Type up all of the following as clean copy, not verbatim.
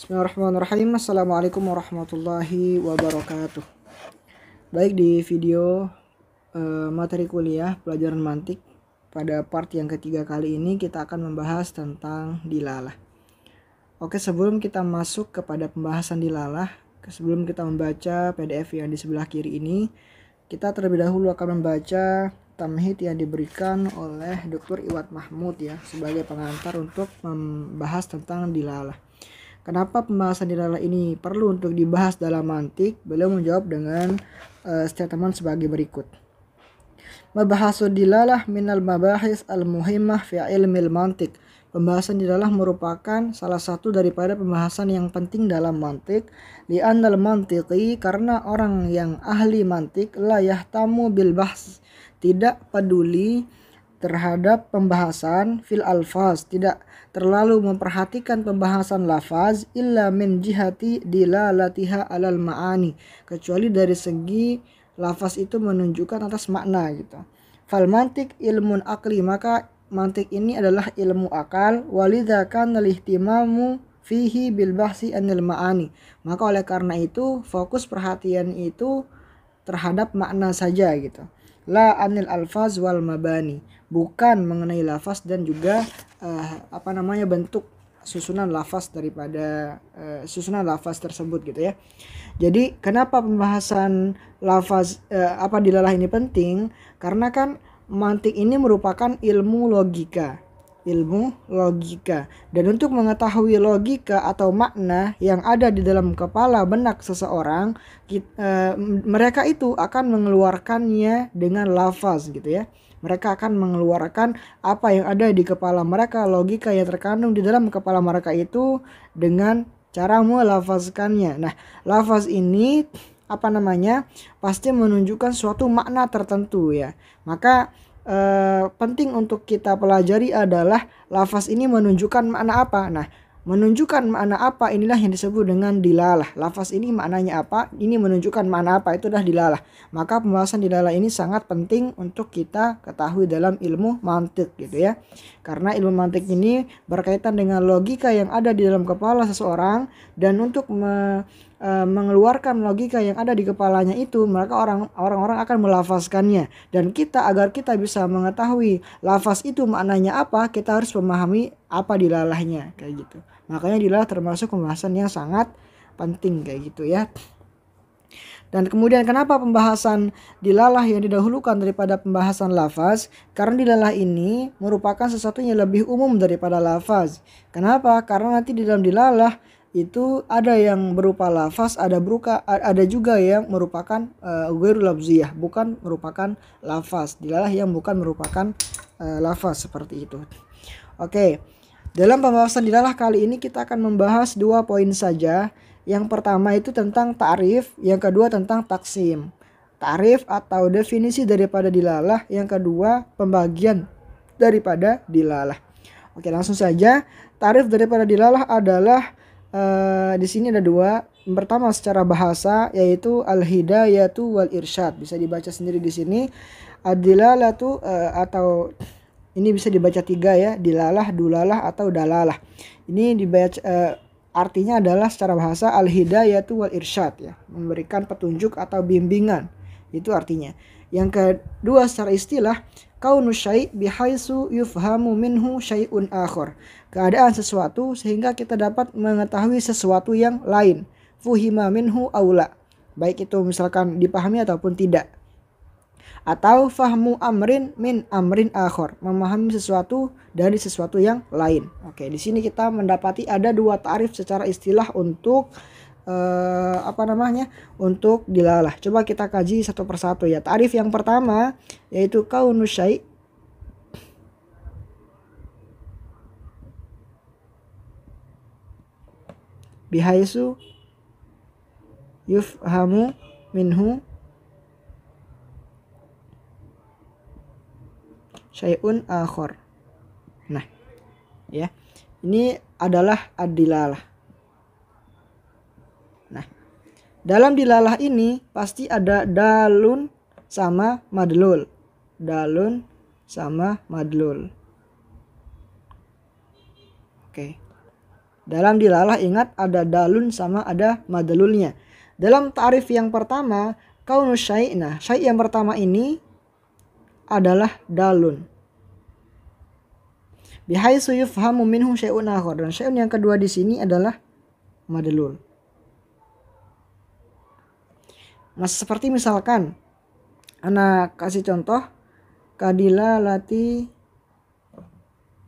Bismillahirrahmanirrahim. Assalamualaikum warahmatullahi wabarakatuh. Baik, di video materi kuliah pelajaran mantik pada part yang ketiga kali ini kita akan membahas tentang dilalah. Oke, sebelum kita masuk kepada pembahasan dilalah, sebelum kita membaca PDF yang di sebelah kiri ini, kita terlebih dahulu akan membaca tamhid yang diberikan oleh Dr. Iwad Mahmud ya sebagai pengantar untuk membahas tentang dilalah. Kenapa pembahasan dilalah ini perlu untuk dibahas dalam mantik? Beliau menjawab dengan statement sebagai berikut. Mabahasu dilalah minal mabahis al-muhimmah fi ilmil mantik. Pembahasan dilalah merupakan salah satu daripada pembahasan yang penting dalam mantik. Li'annal mantiqi, karena orang yang ahli mantik la yahtamu bil bahs, tidak peduli terhadap pembahasan fil alfaz, tidak terlalu memperhatikan pembahasan lafaz illa min jihati dilalatiha alal ma'ani, kecuali dari segi lafaz itu menunjukkan atas makna gitu. Fal mantik ilmun akli, maka mantik ini adalah ilmu akal. Walidha kana lihtimamu fihi bil bahsi anil ma'ani, maka oleh karena itu fokus perhatian itu terhadap makna saja gitu. La anil alfaz wal mabani, bukan mengenai lafaz dan juga bentuk susunan lafaz daripada susunan lafaz tersebut gitu ya. Jadi kenapa pembahasan lafaz dilalah ini penting? Karena kan mantik ini merupakan ilmu logika, dan untuk mengetahui logika atau makna yang ada di dalam kepala benak seseorang, mereka itu akan mengeluarkannya dengan lafaz gitu ya. Mereka akan mengeluarkan apa yang ada di kepala mereka, logika yang terkandung di dalam kepala mereka itu dengan cara melafazkannya. Nah, lafaz ini pasti menunjukkan suatu makna tertentu ya. Maka penting untuk kita pelajari adalah lafaz ini menunjukkan makna apa. Nah, menunjukkan makna apa inilah yang disebut dengan dilalah. Lafaz ini maknanya apa, ini menunjukkan makna apa, itu adalah dilalah. Maka pembahasan dilalah ini sangat penting untuk kita ketahui dalam ilmu mantik gitu ya. Karena ilmu mantik ini berkaitan dengan logika yang ada di dalam kepala seseorang, dan untuk mengeluarkan logika yang ada di kepalanya itu, maka orang-orang akan melafazkannya. Dan agar kita bisa mengetahui lafaz itu maknanya apa, kita harus memahami apa dilalahnya kayak gitu. Makanya dilalah termasuk pembahasan yang sangat penting kayak gitu ya. Dan kemudian kenapa pembahasan dilalah yang didahulukan daripada pembahasan lafaz? Karena dilalah ini merupakan sesuatu yang lebih umum daripada lafaz. Kenapa? Karena nanti di dalam dilalah itu ada yang berupa lafaz, ada juga yang merupakan ghairul lafziyah, bukan merupakan lafaz. Dilalah yang bukan merupakan lafaz seperti itu. Oke. Dalam pembahasan dilalah kali ini kita akan membahas 2 poin saja. Yang pertama itu tentang ta'rif, yang kedua tentang taksim. Ta'rif atau definisi daripada dilalah, yang kedua pembagian daripada dilalah. Oke, langsung saja. Ta'rif daripada dilalah adalah di sini ada 2. Yang pertama secara bahasa yaitu al-hidayatu wal irsyad. Bisa dibaca sendiri di sini. Ad-dilalatu atau ini bisa dibaca 3 ya, dilalah, dulalah atau dalalah. Ini dibaca artinya adalah secara bahasa al-hidayatu wal irsyad ya, memberikan petunjuk atau bimbingan. Itu artinya. Yang kedua secara istilah kaunu syai' bihaitsu yufhamu minhu syai'un akhar. Keadaan sesuatu sehingga kita dapat mengetahui sesuatu yang lain. Fuhima minhu aula. Baik itu misalkan dipahami ataupun tidak. Atau fahmu amrin min amrin akhar, memahami sesuatu dari sesuatu yang lain. Oke, di sini kita mendapati ada 2 ta'rif secara istilah untuk untuk dilalah. Coba kita kaji satu persatu ya. Ta'rif yang pertama yaitu kaunu syai' bihaitsu yufhamu minhu syai'un akhar. Nah, ya. Ini adalah ad-dilalah. Nah, dalam dilalah ini pasti ada dalun sama madlul. Dalun sama madlul. Oke. Dalam dilalah ingat ada dalun sama ada madlulnya. Dalam ta'rif yang pertama, kaunu syai'. Nah, syai' yang pertama ini adalah dalun. Bihaitsu yufhamu minhu syai'un akhar. Dan syai'un yang kedua di sini adalah madlul. Mas seperti misalkan anak kasih contoh kadilalati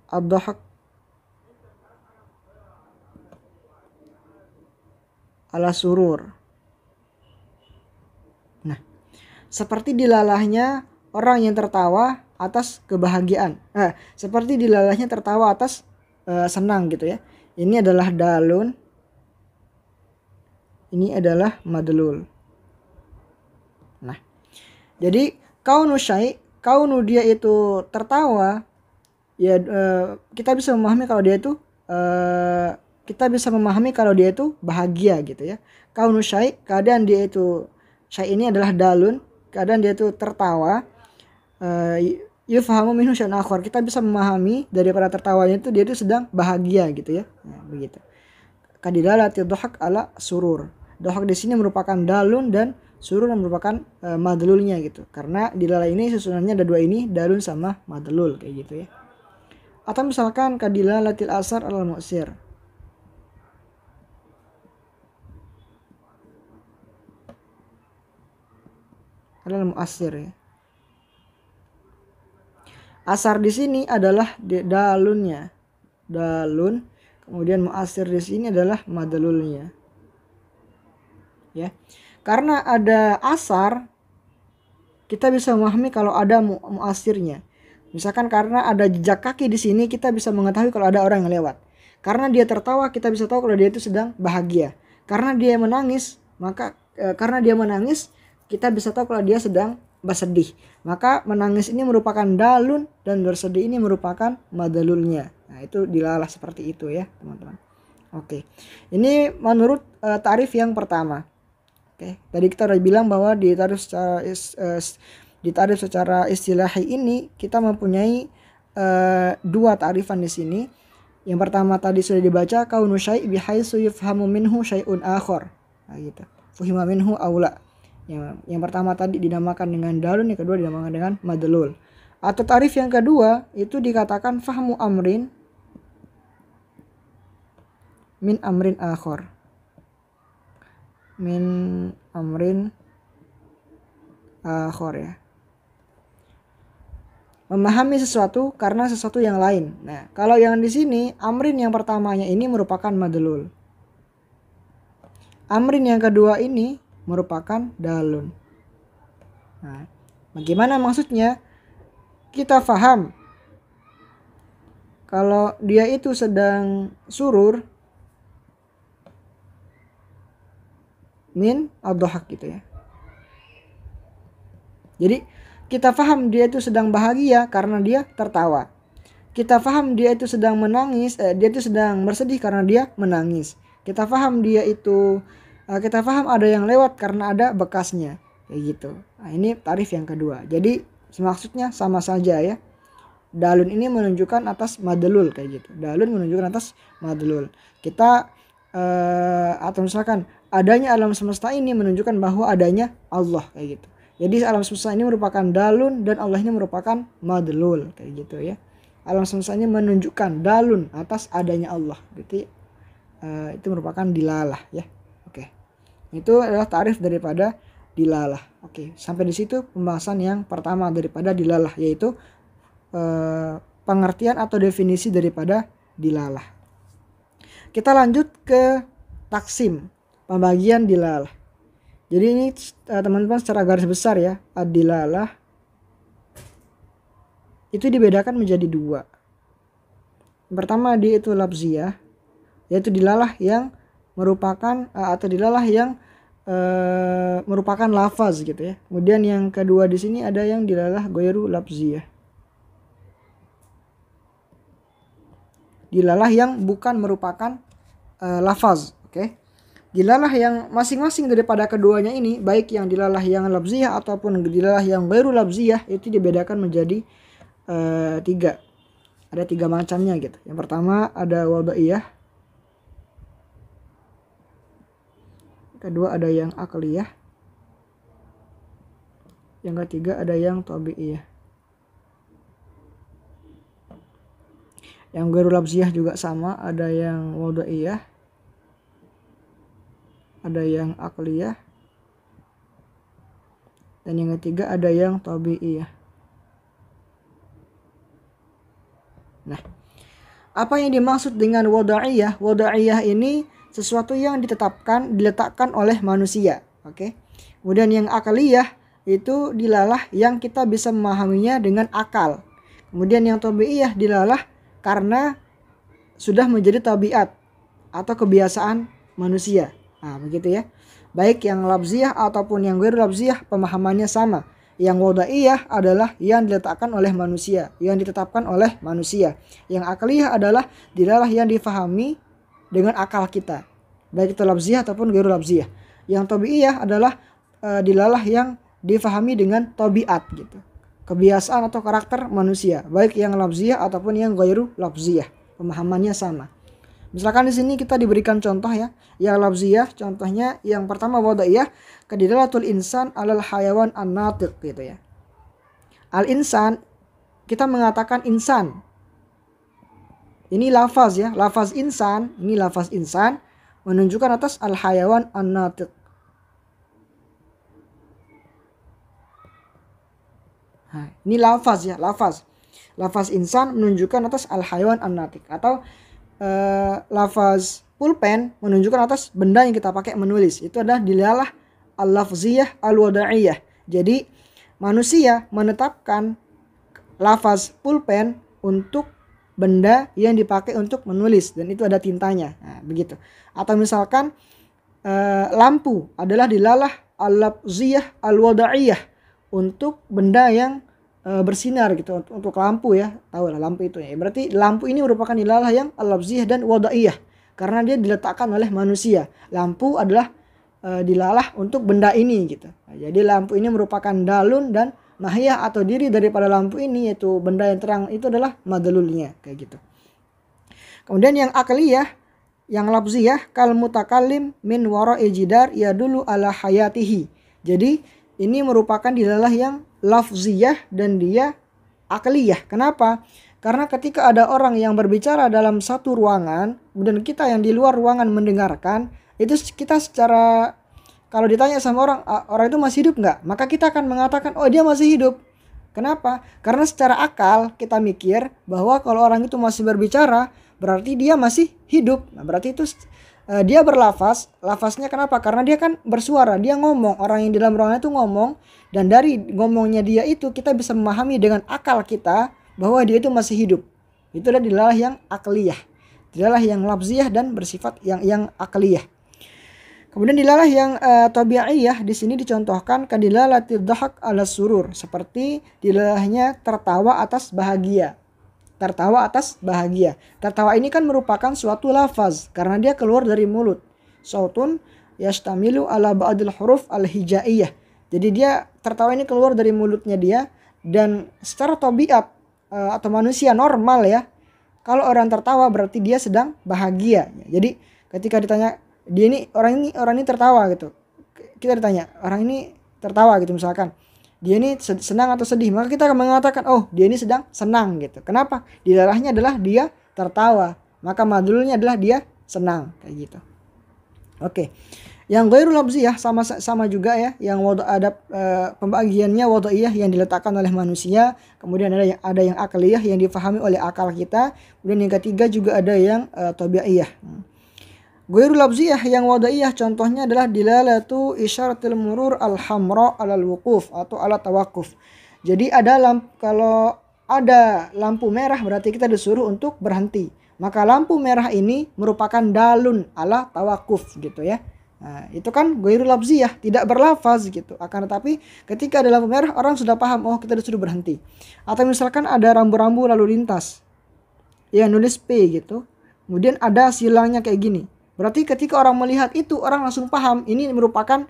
ad-dhahak ala surur. Nah, seperti dilalahnya orang yang tertawa atas kebahagiaan. Seperti dilalahnya tertawa atas senang gitu ya. Ini adalah dalun. Ini adalah madlul. Nah, jadi kaunu syai', kaunu dia itu tertawa, ya kita bisa memahami kalau dia itu bahagia gitu ya. Kaunu syai', keadaan dia itu, syai' ini adalah dalun, keadaan dia itu tertawa. Yufhamu minhu syai'un akhar, kita bisa memahami daripada tertawanya itu dia itu sedang bahagia gitu ya. Nah, begitu. Kadilalati dhahak ala surur. Dhahak di sini merupakan dalun dan surur merupakan madlulnya gitu. Karena dilalah ini susunannya ada dua ini, dalun sama madlul kayak gitu ya. Atau misalkan kadilalatil asar al mu'sir. Al mu'assir ya. Asar di sini adalah dalunnya. Dalun, kemudian mu'assir di sini adalah madlulnya. Ya. Karena ada asar, kita bisa memahami kalau ada mu'asirnya. Misalkan karena ada jejak kaki di sini, kita bisa mengetahui kalau ada orang yang lewat. Karena dia tertawa, kita bisa tahu kalau dia itu sedang bahagia. Karena dia menangis, kita bisa tahu kalau dia sedang bersedih. Maka menangis ini merupakan dalun dan bersedih ini merupakan madalulnya. Nah, itu dilalah seperti itu ya, teman-teman. Oke. Ini menurut ta'rif yang pertama. Oke, tadi kita udah bilang bahwa di ta'rif secara istilahi ini kita mempunyai dua ta'rifan di sini. Yang pertama tadi sudah dibaca, kaunu syai' bihaitsu yufhamu minhu syai'un akhar. Nah, gitu. Fuhima minhu aula. Yang pertama tadi dinamakan dengan dalun, yang kedua dinamakan dengan madlul. Atau ta'rif yang kedua itu dikatakan fahmu amrin min amrin akhar. Min amrin akhar ya. Memahami sesuatu karena sesuatu yang lain. Nah, kalau yang di sini amrin yang pertamanya ini merupakan madlul. Amrin yang kedua ini merupakan dalun. Nah, bagaimana maksudnya? Kita faham kalau dia itu sedang surur min ad-dhahak gitu ya. Jadi kita faham dia itu sedang bahagia karena dia tertawa. Kita faham dia itu sedang menangis, dia itu sedang bersedih karena dia menangis. Kita faham kita faham ada yang lewat karena ada bekasnya, kayak gitu. Nah, ini ta'rif yang kedua. Jadi maksudnya sama saja ya. Dalun ini menunjukkan atas madlul kayak gitu. Dalun menunjukkan atas madlul. Kita atau misalkan adanya alam semesta ini menunjukkan bahwa adanya Allah kayak gitu. Jadi alam semesta ini merupakan dalun dan Allah ini merupakan madlul kayak gitu ya. Alam semesta ini menunjukkan dalun atas adanya Allah. Jadi itu merupakan dilalah ya. Oke. Itu adalah ta'rif daripada dilalah. Oke, sampai di situ pembahasan yang pertama daripada dilalah, yaitu pengertian atau definisi daripada dilalah. Kita lanjut ke taksim, pembagian dilalah. Jadi ini teman-teman secara garis besar ya, ad-dilalah itu dibedakan menjadi dua. Yang pertama dia itu lafziyah, yaitu dilalah yang merupakan atau dilalah yang merupakan lafaz gitu ya. Kemudian yang kedua di sini ada yang dilalah ghairu lafziyah. Dilalah yang bukan merupakan lafaz, oke. Dilalah yang masing-masing daripada keduanya ini, baik yang dilalah yang lafziyah ataupun dilalah yang ghairu lafziyah, itu dibedakan menjadi tiga. Ada tiga macamnya gitu. Yang pertama ada wada'iyah, kedua ada yang akliyah, yang ketiga ada yang tabi'iyah. Yang ghairu lafziyah juga sama, ada yang wada'iyah, ada yang akliyah, dan yang ketiga ada yang tabi'iyah. Nah, apa yang dimaksud dengan wada'iyah? Wada'iyah ini sesuatu yang diletakkan oleh manusia. Oke. Kemudian yang akliyah itu dilalah yang kita bisa memahaminya dengan akal. Kemudian yang tabi'iyah dilalah karena sudah menjadi tabiat atau kebiasaan manusia. Nah, begitu ya. Baik yang lafziyah ataupun yang ghairu lafziyah pemahamannya sama. Yang wada'iyah adalah yang diletakkan oleh manusia, yang ditetapkan oleh manusia. Yang akliyah adalah dilalah yang difahami dengan akal kita, baik itu lafziyah ataupun ghairu lafziyah. Yang tabi'iyah adalah dilalah yang difahami dengan tabiat gitu, kebiasaan atau karakter manusia, baik yang lafziyah ataupun yang ghairu lafziyah. Pemahamannya sama. Misalkan di sini kita diberikan contoh ya, yang lafziyah contohnya yang pertama wada'iyah, kadilalatul insan alal hayawan an-natiq gitu ya. Al insan, kita mengatakan insan. Ini lafaz ya, lafaz insan, ini lafaz insan menunjukkan atas al hayawan an-natiq. Nah, ini lafaz ya, lafaz. Lafaz insan menunjukkan atas al hayawan an-natiq, atau lafaz pulpen menunjukkan atas benda yang kita pakai menulis. Itu adalah dilalah al-lafziyah al-wada'iyah. Jadi manusia menetapkan lafaz pulpen untuk benda yang dipakai untuk menulis, dan itu ada tintanya. Nah, begitu. Atau misalkan lampu adalah dilalah al-lafziyah al-wada'iyah untuk benda yang bersinar gitu, untuk lampu ya, tahu lah lampu itu ya. Berarti lampu ini merupakan dilalah yang al-lafziyah dan wada'iyah karena dia diletakkan oleh manusia. Lampu adalah dilalah untuk benda ini gitu. Nah, jadi lampu ini merupakan dalun dan mahiyah atau diri daripada lampu ini, yaitu benda yang terang itu adalah madalulnya kayak gitu. Kemudian yang akliyah, yang lafziyah kal mutakallim min wara'i jidar yadulu ala hayatihi. Jadi ini merupakan dilalah yang lafziyah dan dia akliyah. Kenapa? Karena ketika ada orang yang berbicara dalam satu ruangan, kemudian kita yang di luar ruangan mendengarkan, itu kita secara, kalau ditanya sama orang, orang itu masih hidup nggak? Maka kita akan mengatakan, oh dia masih hidup. Kenapa? Karena secara akal kita mikir bahwa kalau orang itu masih berbicara, berarti dia masih hidup. Nah, berarti itu dia berlafaz. Lafaznya kenapa? Karena dia kan bersuara, dia ngomong. Orang yang di dalam ruangan itu ngomong, dan dari ngomongnya dia itu kita bisa memahami dengan akal kita bahwa dia itu masih hidup. Itu adalah dilalah yang akliyah, dilalah yang lafziyah dan bersifat yang akliyah. Kemudian dilalah yang tabi'iyah di sini dicontohkan kadilalatil dhahak ala surur, seperti dilalahnya tertawa atas bahagia. Tertawa atas bahagia. Tertawa ini kan merupakan suatu lafaz karena dia keluar dari mulut. Sautun yastamilu ala ba'dil huruf al-hijaiyah. Jadi dia tertawa ini keluar dari mulutnya dia, dan secara tabiat atau manusia normal ya, kalau orang tertawa berarti dia sedang bahagia. Jadi ketika ditanya dia ini orang ini tertawa gitu, kita ditanya orang ini tertawa gitu misalkan, dia ini senang atau sedih, maka kita akan mengatakan oh dia ini sedang senang gitu. Kenapa? Dilalahnya adalah dia tertawa, maka madlulnya adalah dia senang kayak gitu. Oke. Yang ghairu lafziyah sama juga ya, yang ada pembagiannya wada'iyah yang diletakkan oleh manusia, kemudian ada yang akliyah yang difahami oleh akal kita, kemudian yang ketiga juga ada yang tabi'iyah. Ghairu lafziyah yang wada'iyah contohnya adalah dilalatu isyaratil murur al-hamra alal wuquf atau ala tawakuf. Jadi kalau ada lampu merah berarti kita disuruh untuk berhenti. Maka lampu merah ini merupakan dalun ala tawakuf gitu ya. Nah, itu kan ghairu lafziyah, tidak berlafaz gitu. Akan tetapi ketika ada lampu merah orang sudah paham, oh kita disuruh berhenti. Atau misalkan ada rambu-rambu lalu lintas yang nulis P gitu, kemudian ada silangnya kayak gini. Berarti ketika orang melihat itu orang langsung paham ini merupakan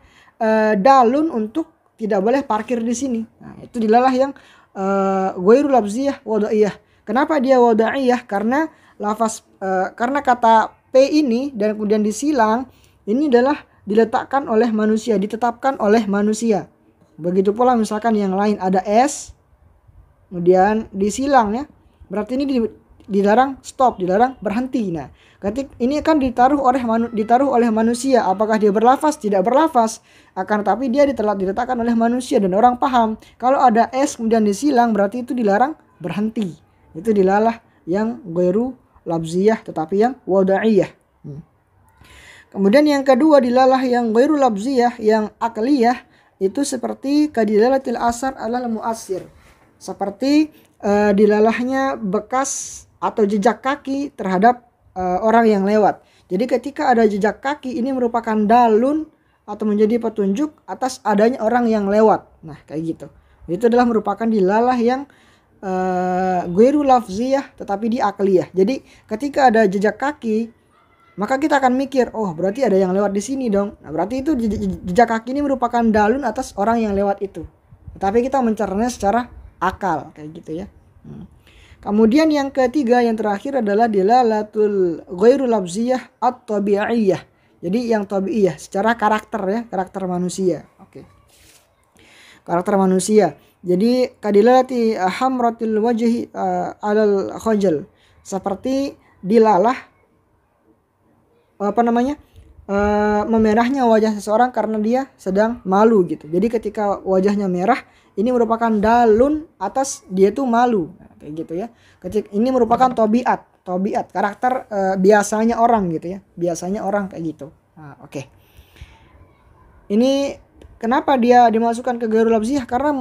dalun untuk tidak boleh parkir di sini. Nah, itu dilalah yang ghairu lafziyah wada'iyah. Kenapa dia wada'iyah? Karena lafaz karena kata P ini dan kemudian disilang, ini adalah diletakkan oleh manusia, ditetapkan oleh manusia. Begitu pula misalkan yang lain ada es, kemudian disilang ya, berarti ini dilarang stop, dilarang berhenti. Nah, ketika ini kan ditaruh oleh manusia, apakah dia berlafaz? Tidak berlafaz. Akan tetapi dia diletakkan oleh manusia dan orang paham. Kalau ada es kemudian disilang berarti itu dilarang berhenti. Itu dilalah yang ghairu lafziyah tetapi yang wada'iyah. Kemudian yang kedua dilalah yang ghairu lafziyah yang akliyah, itu seperti kadilalatil asar alal muasir. Seperti dilalahnya bekas atau jejak kaki terhadap orang yang lewat. Jadi ketika ada jejak kaki ini merupakan dalun atau menjadi petunjuk atas adanya orang yang lewat. Nah, kayak gitu. Itu adalah merupakan dilalah yang ghairu lafziyah tetapi di akliyah. Jadi ketika ada jejak kaki, maka kita akan mikir, oh berarti ada yang lewat di sini dong. Nah, berarti itu jejak kaki ini merupakan dalun atas orang yang lewat itu. Tetapi kita mencernanya secara akal, kayak gitu ya. Kemudian yang ketiga, yang terakhir adalah dilalatul ghairu lafziyah at-tabi'iyah. Jadi yang tabi'iyah secara karakter ya, karakter manusia. Oke. Karakter manusia. Jadi kadilalati hamratil wajhi alal khajal. Seperti dilalah memerahnya wajah seseorang karena dia sedang malu gitu. Jadi ketika wajahnya merah, ini merupakan dalun atas dia tuh malu. Nah, kayak gitu ya. Ketika ini merupakan tabiat karakter biasanya orang gitu ya. Biasanya orang kayak gitu. Nah, oke. Ini kenapa dia dimasukkan ke ghairu lafziyah? Karena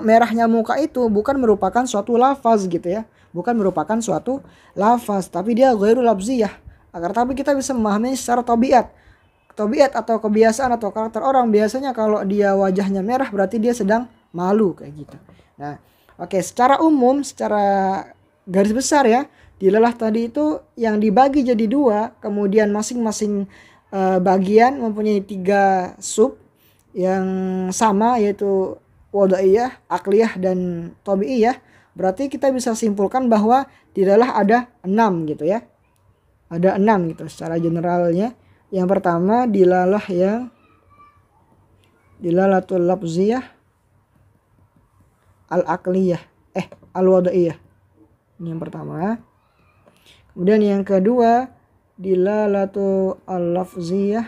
merahnya muka itu bukan merupakan suatu lafaz gitu ya. Bukan merupakan suatu lafaz, tapi dia ghairu lafziyah. Agar tapi kita bisa memahami secara tabiat atau kebiasaan atau karakter orang. Biasanya kalau dia wajahnya merah berarti dia sedang malu kayak gitu. Nah, oke, secara umum, secara garis besar ya, dilalah tadi itu yang dibagi jadi dua, kemudian masing-masing bagian mempunyai 3 sub yang sama, yaitu wada'iyah, akliyah, dan tabi'iyah. Berarti kita bisa simpulkan bahwa dilalah ada 6 gitu ya. Ada 6 gitu secara generalnya. Yang pertama dilalah yang dilalatul lafziyah al-akliyah al-wada'iyah. Ini yang pertama. Kemudian yang kedua dilalatu al-lafziyah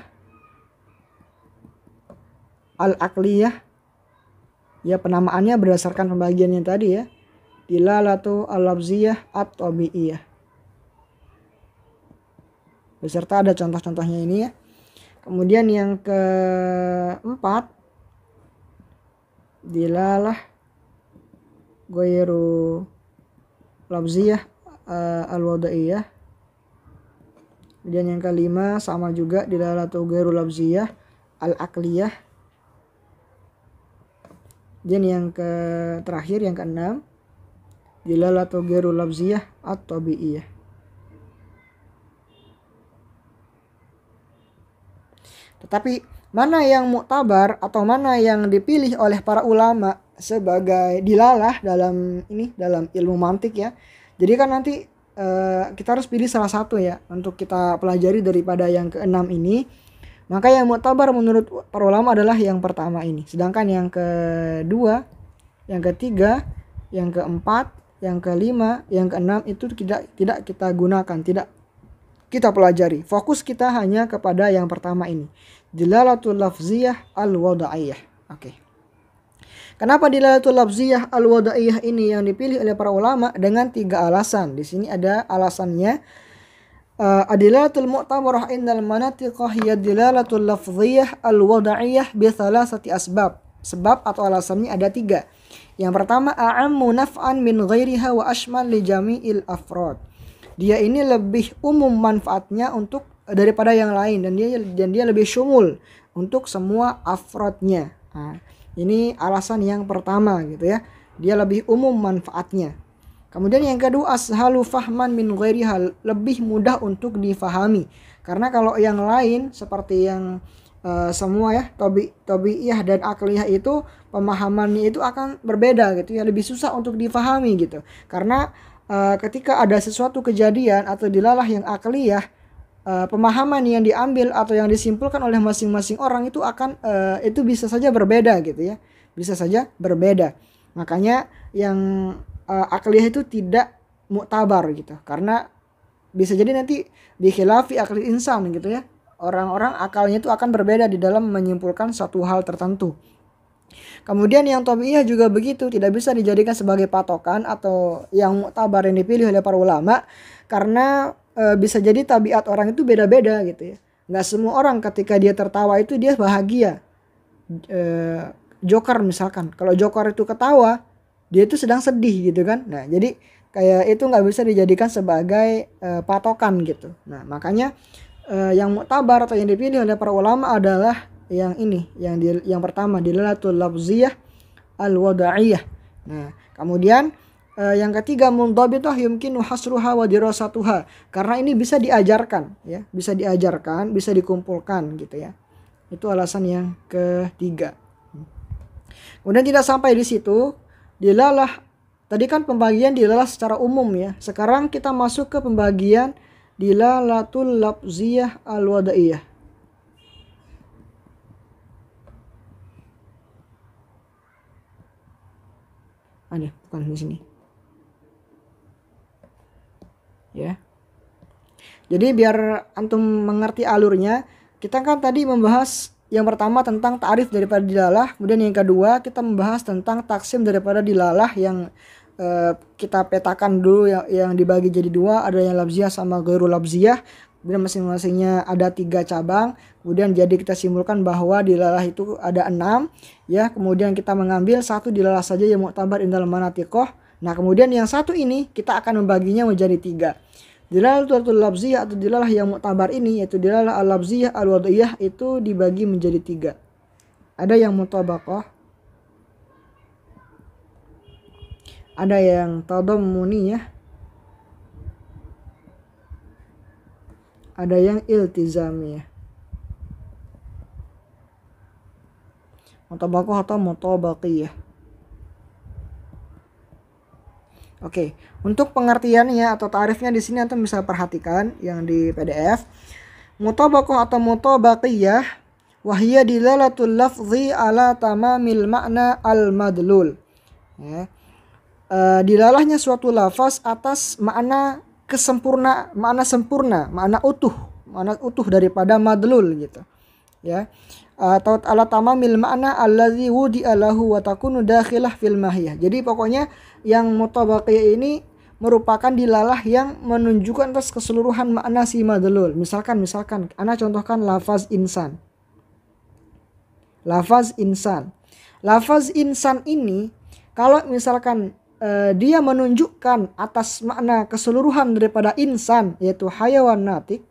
al-akliyah. Ya, penamaannya berdasarkan pembagiannya tadi ya. Dilalatu al-lafziyah at-tabi'iyah. Beserta ada contoh-contohnya ini ya. Kemudian yang keempat dilalah ghairu lafziyah al-wada'iyah. Kemudian yang kelima sama juga dilalatu ghairu lafziyah al-akliyah. Dan yang terakhir yang keenam dilalatu ghairu lafziyah at-tabi'iyah. Tetapi mana yang muktabar atau mana yang dipilih oleh para ulama sebagai dilalah dalam ilmu mantik ya. Jadi kan nanti kita harus pilih salah satu ya untuk kita pelajari daripada yang keenam ini. Maka yang muktabar menurut para ulama adalah yang pertama ini. Sedangkan yang kedua, yang ketiga, yang keempat, yang kelima, yang keenam itu tidak kita gunakan, tidak kita pelajari. Fokus kita hanya kepada yang pertama ini. Dilalatul lafziyah al-wada'iyah. Oke. Kenapa dilalatul lafziyah al-wada'iyah ini yang dipilih oleh para ulama dengan 3 alasan. Di sini ada alasannya. Adilalatul mu'tabarah indal manatiqah hiya dilalatul lafziyah al-wada'iyah bi thalathati asbab. Sebab atau alasannya ada 3. Yang pertama, a'ammu naf'an min ghairiha wa ashmal li jami'il afrod. Dia ini lebih umum manfaatnya untuk daripada yang lain, dan dia lebih syumul untuk semua afrodnya. Nah, ini alasan yang pertama gitu ya. Dia lebih umum manfaatnya. Kemudian yang kedua, ashalu fahman min ghairiha, lebih mudah untuk difahami. Karena kalau yang lain seperti yang semua ya, tabi'iyah dan akliyah itu pemahamannya itu akan berbeda gitu ya, lebih susah untuk difahami gitu. Karena ketika ada sesuatu kejadian atau dilalah yang akliyah, pemahaman yang diambil atau yang disimpulkan oleh masing-masing orang itu akan itu bisa saja berbeda gitu ya, bisa saja berbeda. Makanya yang akliyah itu tidak muktabar gitu, karena bisa jadi nanti dikhilafi akli insan gitu ya, orang-orang akalnya itu akan berbeda di dalam menyimpulkan suatu hal tertentu. Kemudian yang tabi'iyah juga begitu, tidak bisa dijadikan sebagai patokan atau yang muktabar yang dipilih oleh para ulama, karena bisa jadi tabiat orang itu beda-beda gitu ya. Nggak semua orang ketika dia tertawa itu dia bahagia. Joker misalkan, kalau Joker itu ketawa, dia itu sedang sedih gitu kan. Nah jadi kayak itu nggak bisa dijadikan sebagai patokan gitu. Nah makanya yang muktabar atau yang dipilih oleh para ulama adalah yang ini, yang pertama dilalatul lafziyah al-wada'iyah. Nah, kemudian yang ketiga mundhabitah yumkinu hasruha wa dirasatuha. Karena ini bisa diajarkan ya, bisa diajarkan, bisa dikumpulkan gitu ya. Itu alasan yang ketiga. Kemudian tidak sampai di situ, dilalah tadi kan pembagian dilalah secara umum ya. Sekarang kita masuk ke pembagian dilalatul lafziyah al-wada'iyah. Bukan di sini. Ya. Jadi biar antum mengerti alurnya, kita kan tadi membahas yang pertama tentang ta'rif daripada dilalah, kemudian yang kedua kita membahas tentang taksim daripada dilalah yang kita petakan dulu yang dibagi jadi dua, ada yang labziyah sama ghairu labziyah. Kemudian masing-masingnya ada 3 cabang. Kemudian jadi kita simpulkan bahwa dilalah itu ada 6 ya. Kemudian kita mengambil satu dilalah saja yang muktabar indal manatiqoh. Nah kemudian yang satu ini kita akan membaginya menjadi 3. Dilalatul labziyah atau dilalah yang muktabar ini, yaitu dilalah al-labziyah al-wad'iyah, itu dibagi menjadi 3. Ada yang mutabaqah, ada yang tadammuniyah, ada yang iltizamiyah. Mutabaqah atau mutabaqiyah. Oke, untuk pengertiannya atau tarifnya di sini antum bisa perhatikan yang di PDF. Mutabaqah atau mutabaqiyah wahiyya dilalatul lafzi ala tamamil makna al-madlul. Ya. Dilalahnya suatu lafaz atas makna makna sempurna, makna utuh daripada madlul gitu. Ya. Atau ala tamamil makna allazi wudi'a lahu wa takunu dakhilah fil mahiyah. Jadi pokoknya yang mutabaqiyah ini merupakan dilalah yang menunjukkan atas keseluruhan makna si madlul. Misalkan ana contohkan lafaz insan. Lafaz insan. Lafaz insan ini kalau misalkan dia menunjukkan atas makna keseluruhan daripada insan, yaitu hayawan natik,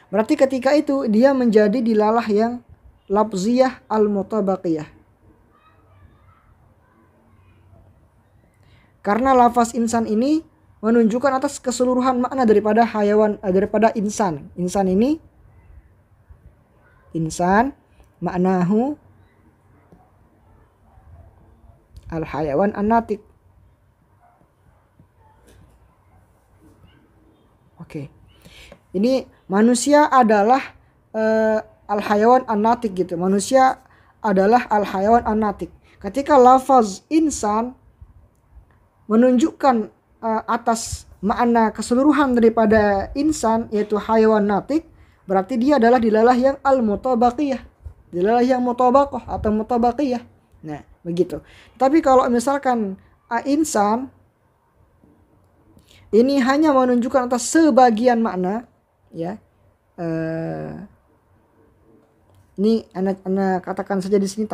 berarti ketika itu dia menjadi dilalah yang lafziyah al-mutabaqiyah. Karena lafaz insan ini menunjukkan atas keseluruhan makna daripada hayawan, daripada insan. Insan ini, insan maknahu al-hayawan an-natik. Oke. Ini manusia adalah al-hayawan an-natik gitu. Manusia adalah al-hayawan an-natik. Ketika lafaz insan menunjukkan atas makna keseluruhan daripada insan, yaitu hayawan natik, berarti dia adalah dilalah yang al-mutabaqiyah, dilalah yang mutabaqah atau mutabaqiyah. Nah, begitu. Tapi kalau misalkan insan ini hanya menunjukkan atas sebagian makna, ya. Ini anak katakan saja di sini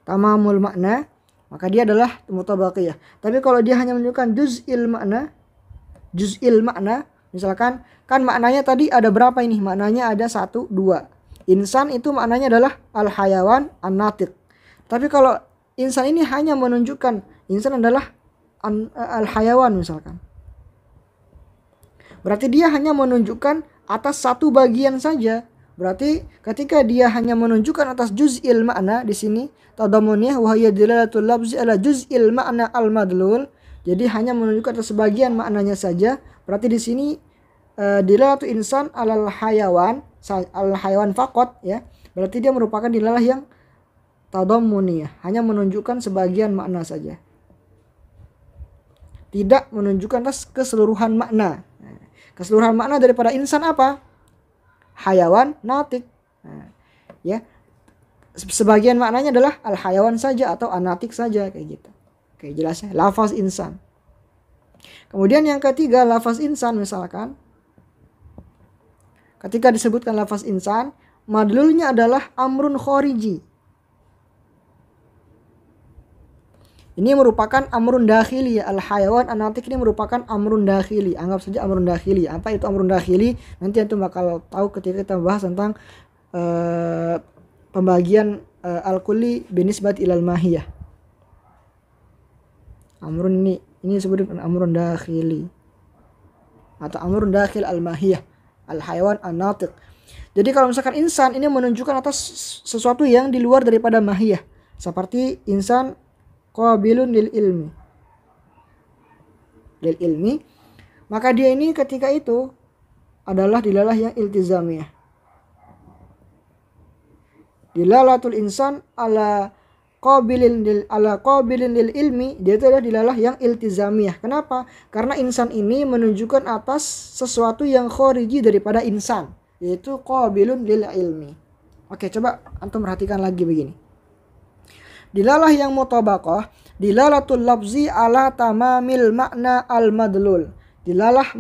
tamamul makna, maka dia adalah mutabaqiyah. Tapi kalau dia hanya menunjukkan juz'il makna, misalkan kan maknanya tadi ada berapa ini? Maknanya ada 1, 2. Insan itu maknanya adalah al-hayawan an-natiq. Tapi kalau insan ini hanya menunjukkan insan adalah al-hayawan misalkan, berarti dia hanya menunjukkan atas satu bagian saja. Berarti ketika dia hanya menunjukkan atas juz'il makna di sini, tadamuniyah wa hiya dilalatul lafzi ala juz'il makna al-madlul, Jadi hanya menunjukkan sebagian maknanya saja. Berarti di sini dilalatu insan alal hayawan faqat ya. Berarti dia merupakan dilalah yang tadammuniyah, hanya menunjukkan sebagian makna saja. Tidak menunjukkan keseluruhan makna. Keseluruhan makna daripada insan apa? Hayawan natik. Ya. Sebagian maknanya adalah al hayawan saja atau anatik saja kayak gitu. Oke, jelas ya. Lafaz insan. Kemudian yang ketiga, lafaz insan misalkan. Ketika disebutkan lafaz insan, madlulnya adalah amrun khariji. Ini merupakan amrun dakhili. Al hayawan anatik ini merupakan amrun dakhili. Anggap saja amrun dakhili. Apa itu amrun dakhili? Nanti antum bakal tahu ketika kita bahas tentang pembagian al-kulli binisbat ilal mahiyah. Amrun ini disebut dengan amrun dakhili atau amrun dakhil al-mahiyah, al-hayawan an-natiq. Jadi kalau misalkan insan ini menunjukkan atas sesuatu yang di luar daripada mahiyah, seperti insan qabilun lil ilmi, maka dia ini ketika itu adalah dilalah yang iltizamiyah. Dilalatul insan ala qabilin lil ilmi, dia itu adalah dilalah yang iltizamiyah. Kenapa? Karena insan ini menunjukkan atas sesuatu yang khariji daripada insan, yaitu qabilun lil ilmi. Oke, coba antum perhatikan lagi begini. Dilalah yang mutabaqah, dilalatul lafzi ala tamamil makna al madlul. Dilalah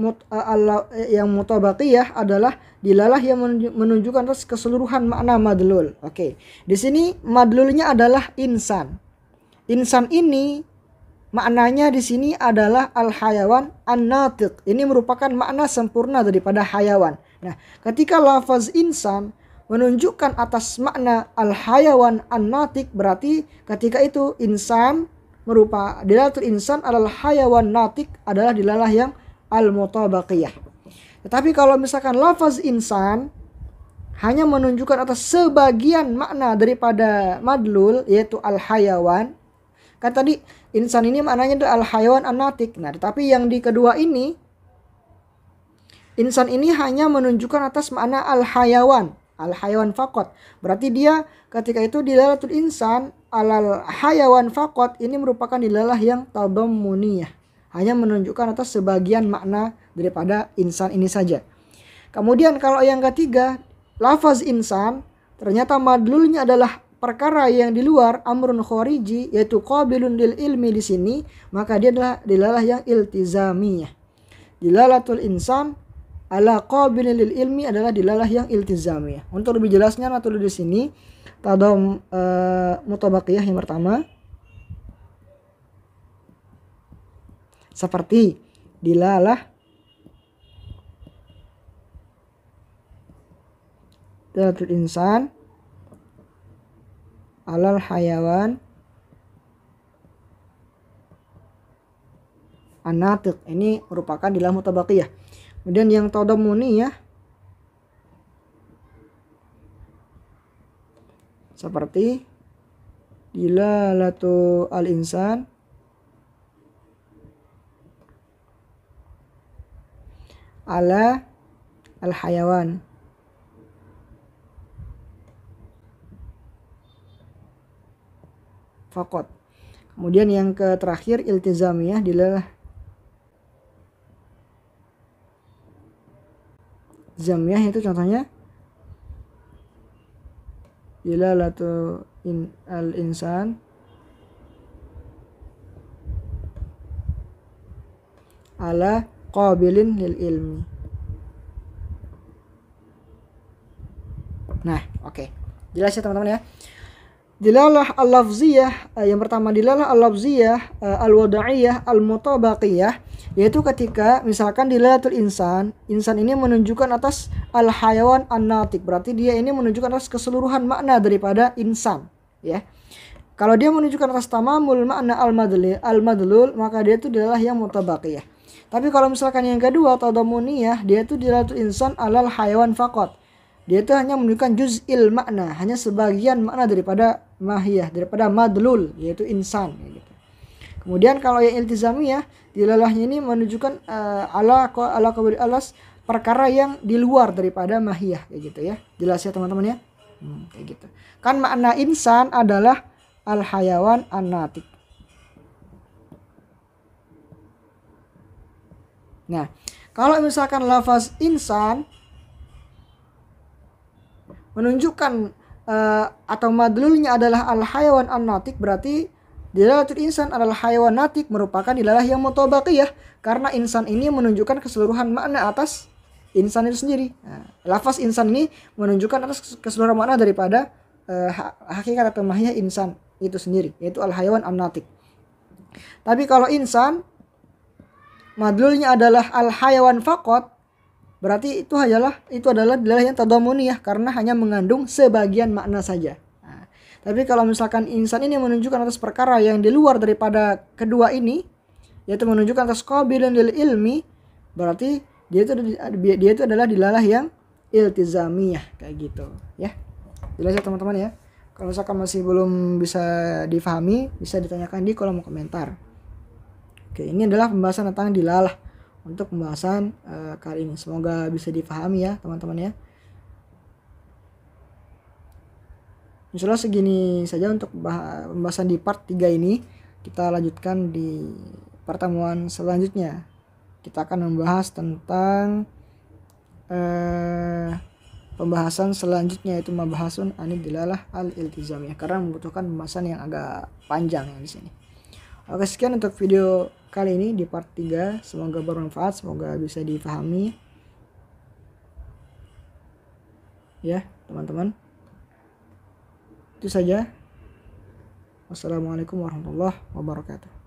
yang mutabaqiyah adalah dilalah yang menunjukkan atas keseluruhan makna madlul. Oke. Di sini madlulnya adalah insan. Insan ini maknanya di sini adalah al hayawan an-natiq. Ini merupakan makna sempurna daripada hayawan. Nah, ketika lafaz insan menunjukkan atas makna al hayawan an-natiq, berarti ketika itu insan dilalatul insan alal hayawan natik adalah dilalah yang al-mutabaqiyah. Tetapi kalau misalkan lafaz insan hanya menunjukkan atas sebagian makna daripada madlul, yaitu al-hayawan. Kan tadi insan ini maknanya adalah al-hayawan an-natik. Nah, tetapi yang di kedua ini, insan ini hanya menunjukkan atas makna al-hayawan faqat. Berarti dia ketika itu dilalatul insan alal hayawan faqat ini merupakan dilalah yang tadammuniyah, hanya menunjukkan atas sebagian makna daripada insan ini saja. Kemudian kalau yang ketiga, lafaz insan ternyata madlulnya adalah perkara yang di luar amrun khariji, yaitu qabilun lil ilmi di sini, maka dia adalah dilalah yang iltizamiyah. Dilalatul insan ala qabilin lil ilmi adalah dilalah yang iltizamiyah. Untuk lebih jelasnya tulis di sini tadam mutabaqiyah yang pertama. Seperti dilalah dilalatul insan alal hayawan an-natiq. Ini merupakan dilalah mutabaqiyah. Kemudian yang tadammuniyah seperti dilalatu al-insan ala al-hayawan faqat. Kemudian yang terakhir iltizamiyah dilalah zamiyah, itu contohnya dilalatu al-insan ala qabilin lil ilmi. Nah, oke. Jelas ya teman-teman ya. Dilalah al-lafziyah, yang pertama dilalah al-lafziyah, al-wada'iyah, al-mutabaqiyah, yaitu ketika misalkan dilalatul insan ini menunjukkan atas al-hayawan an-natiq, berarti dia ini menunjukkan atas keseluruhan makna daripada insan, ya. Kalau dia menunjukkan atas tamamul makna al-madlul, maka dia itu dilalah yang mutabaqiyah. Tapi kalau misalkan yang kedua tadammuniyah, dia itu dilalatul insan alal hayawan faqat. Dia itu hanya menunjukkan juz'il makna, hanya sebagian makna daripada mahiyah, daripada madlul, yaitu insan gitu. Kemudian kalau yang iltizamiyah, dilalahnya ini menunjukkan ala qabul alas, perkara yang di luar daripada mahiyah, kayak gitu ya. Jelas ya teman-teman ya. Kayak gitu. Kan makna insan adalah al hayawan an-natik. Nah, kalau misalkan lafaz insan menunjukkan atau madlulnya adalah al hayawan an-natik, berarti dilalatul insan adalah hayawan natik merupakan dilalah yang mutabaqiyah, karena insan ini menunjukkan keseluruhan makna atas insan itu sendiri. Nah, lafaz insan ini menunjukkan atas keseluruhan makna daripada hakikat atau mahiyah insan itu sendiri, yaitu al hayawan an-natik. Tapi kalau insan madlulnya adalah al hayawan faqat, berarti itu adalah dilalah yang tadamuniyah, karena hanya mengandung sebagian makna saja. Nah, tapi kalau misalkan insan ini menunjukkan atas perkara yang di luar daripada kedua ini, yaitu menunjukkan atas qabilun lil ilmi, berarti dia itu adalah dilalah yang iltizamiyah, kayak gitu ya. Jelas ya teman-teman ya. Kalau misalkan masih belum bisa difahami, bisa ditanyakan di kolom komentar. Oke, ini adalah pembahasan tentang dilalah untuk pembahasan kali ini. Semoga bisa difahami ya teman-teman ya. Insyaallah segini saja untuk pembahasan di part 3 ini. Kita lanjutkan di pertemuan selanjutnya. Kita akan membahas tentang pembahasan selanjutnya, yaitu mabahasun anid dilalah al iltizamiyah, karena membutuhkan pembahasan yang agak panjang yang di sini. Oke, sekian untuk video kali ini di part 3. Semoga bermanfaat, semoga bisa difahami ya teman-teman. Itu saja. Wassalamualaikum warahmatullahi wabarakatuh.